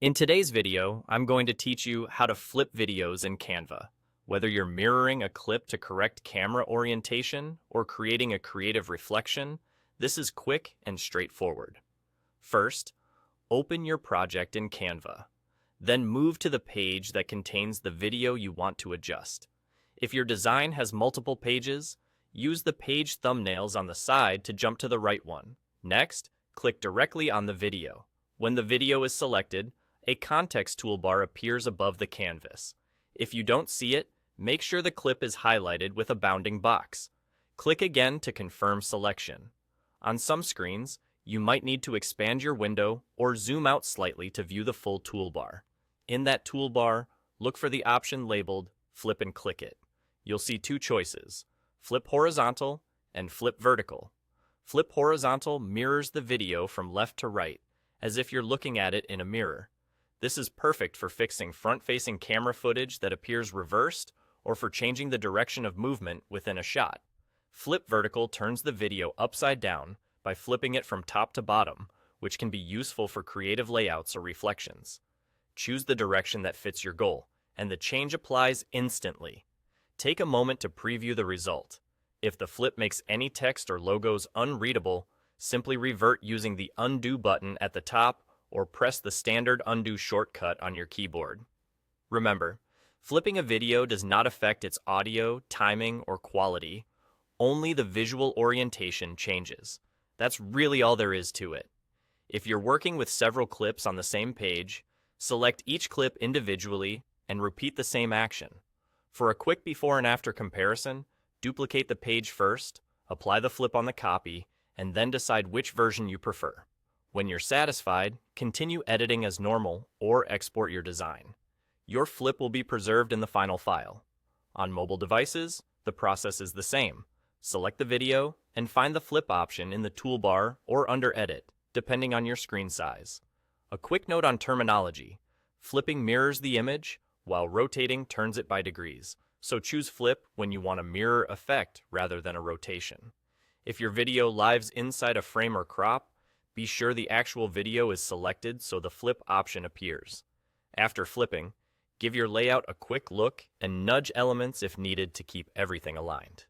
In today's video, I'm going to teach you how to flip videos in Canva. Whether you're mirroring a clip to correct camera orientation or creating a creative reflection, this is quick and straightforward. First, open your project in Canva. Then move to the page that contains the video you want to adjust. If your design has multiple pages, use the page thumbnails on the side to jump to the right one. Next, click directly on the video. When the video is selected, a context toolbar appears above the canvas. If you don't see it, make sure the clip is highlighted with a bounding box. Click again to confirm selection. On some screens, you might need to expand your window or zoom out slightly to view the full toolbar. In that toolbar, look for the option labeled Flip and click it. You'll see two choices, Flip Horizontal and Flip Vertical. Flip Horizontal mirrors the video from left to right, as if you're looking at it in a mirror. This is perfect for fixing front-facing camera footage that appears reversed or for changing the direction of movement within a shot. Flip Vertical turns the video upside down by flipping it from top to bottom, which can be useful for creative layouts or reflections. Choose the direction that fits your goal, and the change applies instantly. Take a moment to preview the result. If the flip makes any text or logos unreadable, simply revert using the Undo button at the top or press the standard undo shortcut on your keyboard. Remember, flipping a video does not affect its audio, timing, or quality. Only the visual orientation changes. That's really all there is to it. If you're working with several clips on the same page, select each clip individually and repeat the same action. For a quick before and after comparison, duplicate the page first, apply the flip on the copy, and then decide which version you prefer. When you're satisfied, continue editing as normal or export your design. Your flip will be preserved in the final file. On mobile devices, the process is the same. Select the video and find the flip option in the toolbar or under Edit, depending on your screen size. A quick note on terminology. Flipping mirrors the image, while rotating turns it by degrees. So choose flip when you want a mirror effect rather than a rotation. If your video lives inside a frame or crop, be sure the actual video is selected so the flip option appears. After flipping, give your layout a quick look and nudge elements if needed to keep everything aligned.